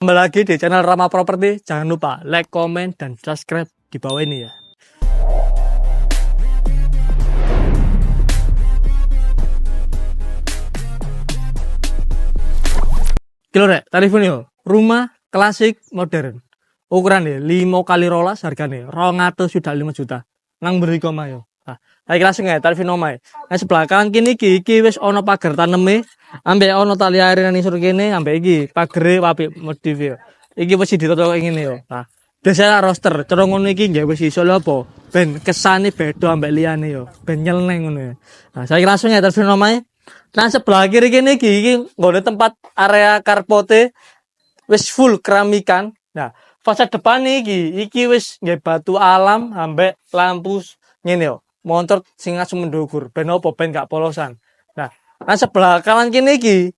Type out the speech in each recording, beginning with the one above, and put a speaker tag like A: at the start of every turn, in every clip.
A: Kembali lagi di channel Rama Property. Jangan lupa like, comment, dan subscribe di bawah ini ya. Kilo rek, tarifnya yo. Rumah klasik modern. Ukuran ya 5 kali rolas harganya 205 juta. Nang beri koma yo. Nah, saya langsung ya tarifin omah. Nah sebelah kanan kini iki wis ono pagar taneme, ambek ono tali air nang isor kene, ambek iki pagere apik modif yo. Iki wis ditoto ngene yo. Nah, biasa roster, cara ngono iki nggih wis iso lho apa? Ben kesane beda ambek liyane yo. Ben nyeleneh ngono ya. Nah, saya langsung ya tarifin omah. Nah sebelah kiri kene iki nggone tempat area karpote wis full keramikan. Nah, fasad depan iki wis nggih batu alam ambek lampu ngene yo. Montor sing langsung mendukur ben opo ben gak polosan. Nah sebelah kanan kene iki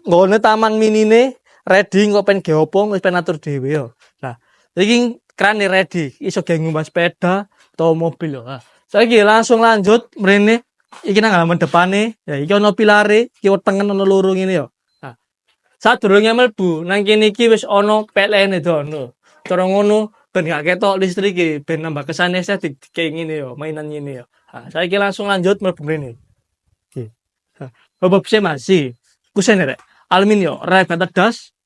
A: nggone taman minine ready kok pen geopong wis pen atur dhewe yo. Nah, iki krane ready iso ge ngumbah sepeda atau mobil yo. Nah, saiki langsung lanjut mrene iki nang halaman depane ya iki ono pilare iki tengen ono loro ngene yo. Nah, sadurunge mlebu nang kene iki wis ono PLN dono. Cara ngono ben gak ketok listrik ben nambah kesan estetik kayak ngene yo, mainan ngene yo. Nah, saiki langsung lanjut mlebu mrene. Iki. Nah, bobot masih kusen rek. Aluminium, rek bata das.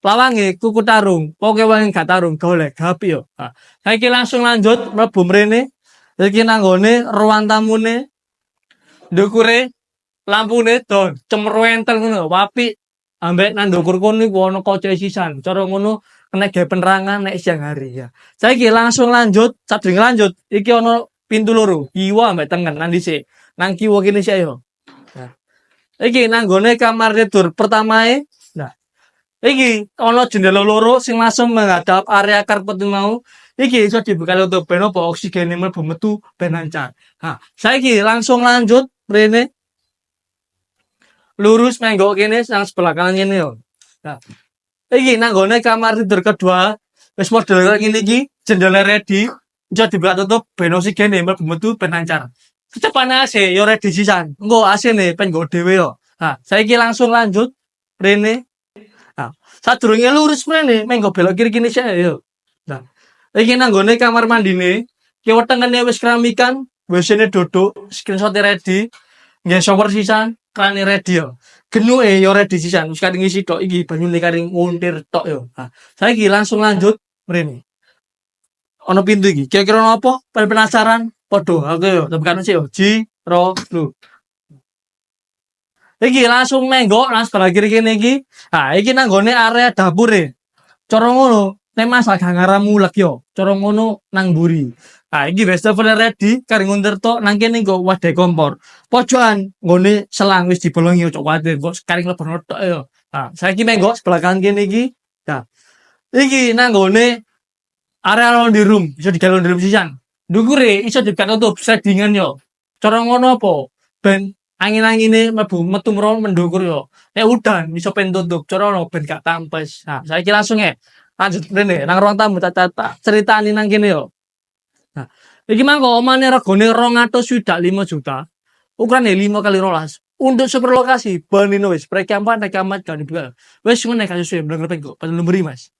A: Lawange kuku tarung, pokoke wangi gak tarung golek gapi yo. Nah, saiki langsung lanjut mlebu mrene. Iki nanggone ruang tamune. Ndukure lampune don cemerwentel ngono, apik. Ambek nang ndukur kono iku ono kaca sisan. Cara ngono kena gawe penerangan nek siang hari ya. Saiki langsung lanjut, sadurunge lanjut, iki ono pintu loro, kiwa ambek tengen nang dhisik. Nang kiwa kene sik yo. Nah, iki nanggone kamar tidur pertamae. Nah, iki ono jendela loro sing langsung menghadap area karpet mau. Iki iso dibuka untuk ben opo oksigen mlebu metu ben lancar. Nah, saiki langsung lanjut rene. Lurus menggok kene sang sebelah kanan kene yo. Nah, iki nanggone kamar tidur kedua wis model kaya ngene iki, jendela ready, iso dibuka tutup ben oksigen mlebu metu ben lancar. Kecepatan AC yo ready sisan. Engko AC ne pen nggo dhewe yo. Nah, saiki langsung lanjut rene. Nah, sadurunge lurus mrene menggo belok kiri kene sik yo. Nah, iki nanggone kamar mandine, ki wetengene wis keramikan, WC-ne dodok, screenshot ready, nggih shower sisan, krane ready yo. Genuke yo ready sisan, wis kari ngisi tok iki banyune kari nguntir tok yo. Nah, saiki langsung lanjut mrene. Ono pintu iki, kira-kira apa? Penasaran? Padha aku yo, tekan sik yo. Jiro lu. Iki langsung menggok nang sebelah kiri kene iki. Nah, iki nanggone area dapure. Cara ngono, nek masak gak ngaramulek yo. Cara ngono nang mburi. Nah, iki wastafel ready kari nguntir tok nang kene nggo wadah kompor. Pojokan nggone selang wis dibolongi ojo kuwatir kok kari mlebono tok yo. Nah, saiki menggok sebelah kanan kene iki. Nah, iki nanggone area laundry room, iso digawe laundry room sisan. Ndukure iso ditutup shadingan yo. Cara ngono apa? Ben angin-angine mlebu metu mron mendukur yo. Nek udan iso pen tutup, cara ngono ben gak tampes. Nah, saiki langsung lanjut rene nang ruang tamu tak ceritani nang kene yo. Nah, iki mangko omane regane 205 juta. Ukurane 5 kali rolas. Untuk super lokasi, banino wis prek kampan nek kamat kan dibuka. Wis ngene kasus bener-bener kok, Mas.